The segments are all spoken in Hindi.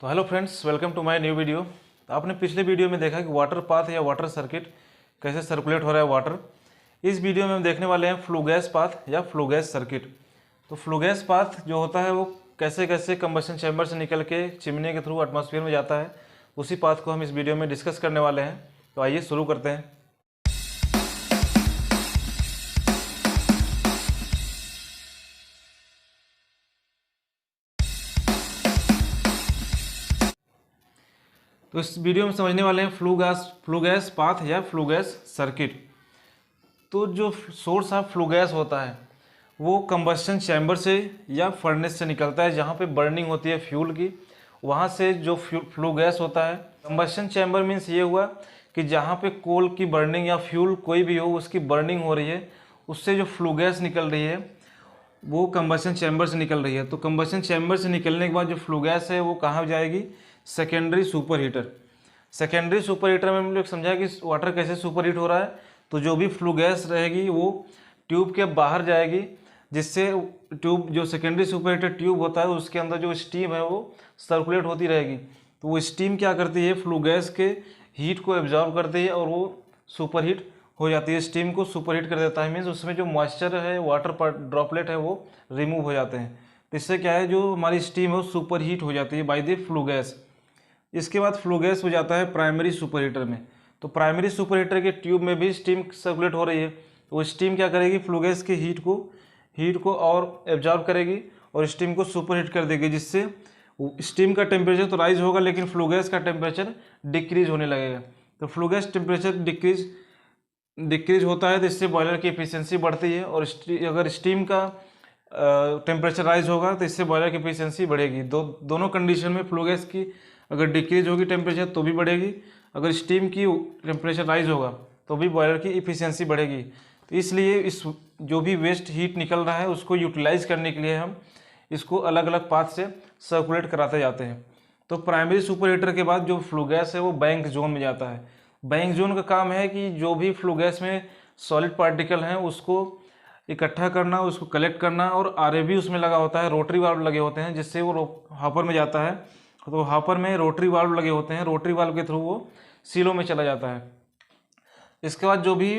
तो hello friends, welcome to my new video. तो आपने पिछले वीडियो में देखा कि वाटर पाथ या वाटर सर्किट कैसे सर्कुलेट हो रहा है वाटर। इस वीडियो में हम देखने वाले हैं फ्लू गैस पाथ या फ्लू गैस सर्किट। तो फ्लू गैस पाथ जो होता है वो कैसे कैसे कंबशन चैम्बर से निकल के चिमनी के थ्रू एटमॉस्फेयर में जाता है, उसी पाथ को हम इस वीडियो में डिस्कस करने वाले हैं। तो आइए शुरू करते हैं। तो इस वीडियो में समझने वाले हैं फ्लू गैस पाथ या फ्लू गैस सर्किट। तो जो सोर्स ऑफ फ्लू गैस होता है वो कंबस्शन चैम्बर से या फर्नेस से निकलता है, जहाँ पे बर्निंग होती है फ्यूल की, वहाँ से जो फ्लू गैस होता है। कंबस्शन चैम्बर मीन्स ये हुआ कि जहाँ पे कोल की बर्निंग या फ्यूल कोई भी हो उसकी बर्निंग हो रही है, उससे जो फ्लू गैस निकल रही है वो कंबशन चैम्बर से निकल रही है। तो कंबशन चैम्बर से निकलने के बाद जो फ्लू गैस है वो कहाँ जाएगी? Secondary super heater. Secondary super heater में हम लोग समझा कि वाटर कैसे सुपर हीट हो रहा है। तो जो भी फ्लू गैस रहेगी वो ट्यूब के बाहर जाएगी, जिससे ट्यूब जो सेकेंडरी सुपर हीटर ट्यूब होता है उसके अंदर जो स्टीम है वो सर्कुलेट होती रहेगी। तो वो स्टीम क्या करती है? फ्लू गैस के हीट को एब्जॉर्ब करती है और वो सुपर हीट हो जाती है, स्टीम को सुपर हीट कर देता है। मीन्स उसमें जो मॉइस्चर है, वाटर ड्रॉपलेट है, वो रिमूव हो जाते हैं। तो इससे क्या है, जो हमारी स्टीम है वो सुपर हीट हो जाती है बाय द फ्लू गैस। इसके बाद फ्लू गैस हो जाता है प्राइमरी सुपर हीटर में। तो प्राइमरी सुपर हीटर के ट्यूब में भी स्टीम सर्कुलेट हो रही है। तो वो स्टीम क्या करेगी? फ्लू गैस की हीट को और एब्जॉर्ब करेगी और स्टीम को सुपर हीट कर देगी, जिससे स्टीम का टेम्परेचर तो राइज होगा लेकिन फ्लू गैस का टेम्परेचर डिक्रीज होने लगेगा। तो फ्लू गैस टेम्परेचर डिक्रीज होता है तो इससे बॉयलर की एफिशिएंसी बढ़ती है, और अगर स्टीम का टेम्परेचर राइज होगा तो इससे बॉयलर की एफिशिएंसी बढ़ेगी। दोनों कंडीशन में फ्लू गैस की अगर डिक्रीज होगी टेम्परेचर तो भी बढ़ेगी, अगर स्टीम की टेम्परेचर राइज होगा तो भी बॉयलर की इफिशियंसी बढ़ेगी। तो इसलिए इस जो भी वेस्ट हीट निकल रहा है उसको यूटिलाइज करने के लिए हम इसको अलग अलग पाथ से सर्कुलेट कराते जाते हैं। तो प्राइमरी सुपर हीटर के बाद जो फ्लू गैस है वो बैंक जोन में जाता है। बैंक जोन का काम है कि जो भी फ्लू गैस में सॉलिड पार्टिकल हैं उसको इकट्ठा करना, उसको कलेक्ट करना, और आरएवी उसमें लगा होता है, रोटरी वाल्व लगे होते हैं जिससे वो हॉपर में जाता है। तो हॉपर में रोटरी वाल्व लगे होते हैं, रोटरी वाल्व के थ्रू वो सीलो में चला जाता है। इसके बाद जो भी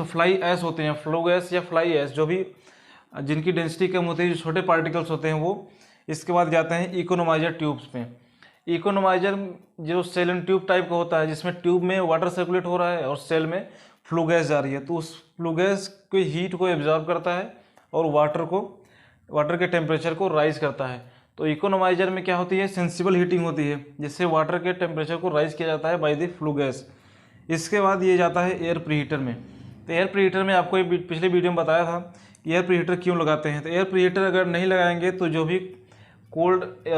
फ्लाई ऐश होते हैं, फ्लो गैस या फ्लाई ऐश, जो भी जिनकी डेंसिटी कम होती है, जो छोटे पार्टिकल्स होते हैं, वो इसके बाद जाते हैं इकोनोमाइजर ट्यूब्स में। इकोनोमाइजर जो सेल एंड ट्यूब टाइप का होता है, जिसमें ट्यूब में वाटर सर्कुलेट हो रहा है और सेल में फ्लू गैस जा रही है। तो उस फ्लू गैस की हीट को एब्जॉर्ब करता है और वाटर के टेम्परेचर को राइज करता है। तो इकोनोमाइजर में क्या होती है? सेंसिबल हीटिंग होती है, जिससे वाटर के टेम्परेचर को राइज किया जाता है बाय द फ्लू गैस। इसके बाद ये जाता है एयर प्रीहीटर में। तो एयर प्रीहीटर में आपको पिछले वीडियो में बताया था कि एयर प्रीहीटर क्यों लगाते हैं। तो एयर प्रीहीटर अगर नहीं लगाएंगे तो जो भी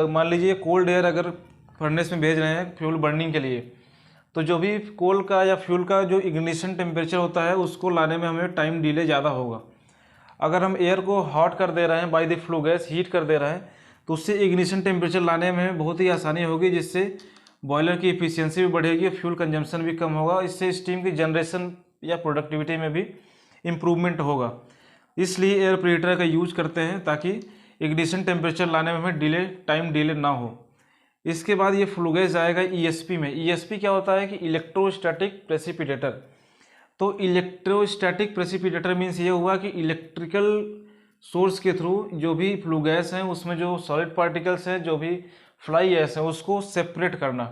मान लीजिए कोल्ड एयर अगर फर्नेस में भेज रहे हैं फ्यूल बर्निंग के लिए, तो जो भी कोल का या फ्यूल का जो इग्निशन टेम्परेचर होता है उसको लाने में हमें टाइम डिले ज़्यादा होगा। अगर हम एयर को हॉट कर दे रहे हैं by the flue gas, heat कर दे रहे हैं, तो उससे इग्निशन टेम्परेचर लाने में बहुत ही आसानी होगी, जिससे बॉयलर की इफिशियंसी भी बढ़ेगी, फ्यूल कंजम्पशन भी कम होगा। इससे स्टीम की जनरेशन या प्रोडक्टिविटी में भी इम्प्रूवमेंट होगा। इसलिए एयर प्रीहीटर का यूज करते हैं ताकि इग्निशन टेम्परेचर लाने में हमें टाइम डिले ना हो। इसके बाद ये फ्लू गैस जाएगा ईएसपी में। ईएसपी क्या होता है कि इलेक्ट्रोस्टैटिक प्रेसिपिटेटर। तो इलेक्ट्रोस्टैटिक प्रेसिपिटेटर मीन्स ये हुआ कि इलेक्ट्रिकल सोर्स के थ्रू जो भी फ्लू गैस हैं उसमें जो सॉलिड पार्टिकल्स हैं, जो भी फ्लाई गैस है, उसको सेपरेट करना,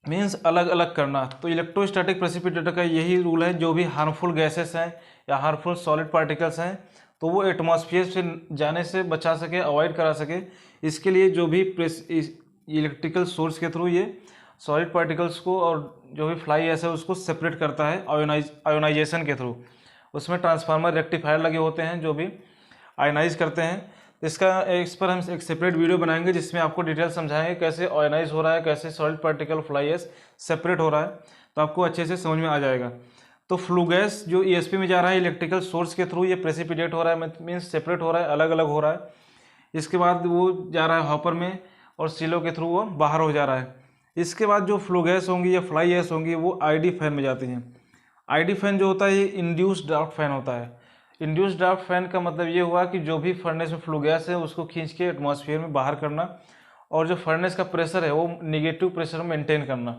मीन्स अलग अलग करना। तो इलेक्ट्रोस्टैटिक प्रेसिपिटेटर का यही रूल है, जो भी हार्मफुल गैसेस हैं या हार्मफुल सॉलिड पार्टिकल्स हैं तो वो एटमॉस्फेयर से जाने से बचा सके, अवॉइड करा सके। इसके लिए जो भी इलेक्ट्रिकल सोर्स के थ्रू ये सॉलिड पार्टिकल्स को और जो भी फ्लाई गैस है उसको सेपरेट करता है आयोनाइजेशन के थ्रू। उसमें ट्रांसफार्मर रेक्टिफायर लगे होते हैं जो भी आयोनाइज करते हैं। इस पर हम एक सेपरेट वीडियो बनाएंगे जिसमें आपको डिटेल समझाएंगे कैसे आयोनाइज हो रहा है, कैसे solid particle fly gas separate हो रहा है, तो आपको अच्छे से समझ में आ जाएगा। तो फ्लू गैस जो ईएसपी में जा रहा है इलेक्ट्रिकल सोर्स के थ्रू, ये प्रेसिपिटेट हो रहा है, मीन्स सेपरेट हो रहा है, अलग अलग हो रहा है। इसके बाद वो जा रहा है हॉपर में और सीलो के थ्रू वो बाहर हो जा रहा है। इसके बाद जो फ्लू गैस होंगी या फ्लाई गैस होंगी वो आईडी फैन में जाती हैं। आईडी फैन जो होता है ये इंड्यूस्ड ड्राफ्ट फैन होता है। इंड्यूस्ड ड्राफ्ट फैन का मतलब ये हुआ कि जो भी फर्नेस में फ्लू गैस है उसको खींच के एटमॉस्फेयर में बाहर करना, और जो फर्नेस का प्रेशर है वो निगेटिव प्रेशर मेंटेन करना,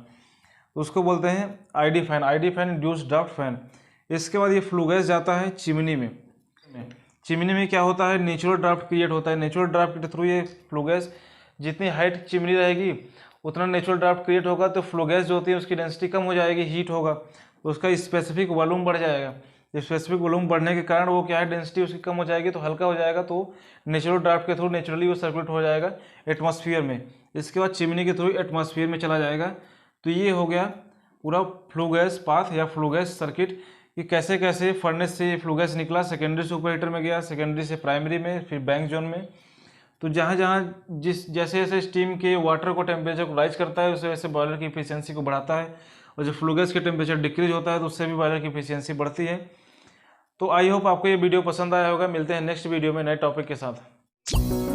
तो उसको बोलते हैं ID fan, ID fan induced draft fan. इसके बाद ये फ्लू गैस जाता है चिमनी में। चिमनी में क्या होता है, नेचुरल ड्राफ्ट क्रिएट होता है। नेचुरल ड्राफ्ट के थ्रू ये फ्लू गैस, जितनी हाइट चिमनी रहेगी उतना नेचुरल ड्राफ्ट क्रिएट होगा, तो फ्लू गैस जो होती है उसकी डेंसिटी कम हो जाएगी, हीट होगा, तो उसका स्पेसिफिक वॉल्यूम बढ़ जाएगा। स्पेसिफिक वॉल्यूम बढ़ने के कारण वो क्या है, डेंसिटी उसकी कम हो जाएगी, तो हल्का हो जाएगा, तो नेचुरल ड्राफ्ट के थ्रू नेचुरली वो सर्कुलेट हो जाएगा एटमॉस्फेयर में। इसके बाद चिमनी के थ्रू एटमॉस्फेयर में चला जाएगा। तो ये हो गया पूरा फ्लू गैस पाथ या फ्लू गैस सर्किट, कि कैसे कैसे फर्नेस से फ्लू गैस निकला, सेकेंडरी सुपर हीटर में गया, सेकेंडरी से प्राइमरी में, फिर बैंक जोन में। तो जहाँ जहाँ जैसे जैसे स्टीम के वाटर को टेम्परेचर को राइज करता है, वैसे वैसे बॉयलर की इफिशियंसी को बढ़ाता है, और जब फ्लू गैस के टेम्परेचर डिक्रीज होता है तो उससे भी बॉयलर की इफिशियंसी बढ़ती है। तो आई होप आपको ये वीडियो पसंद आया होगा। मिलते हैं नेक्स्ट वीडियो में नए टॉपिक के साथ।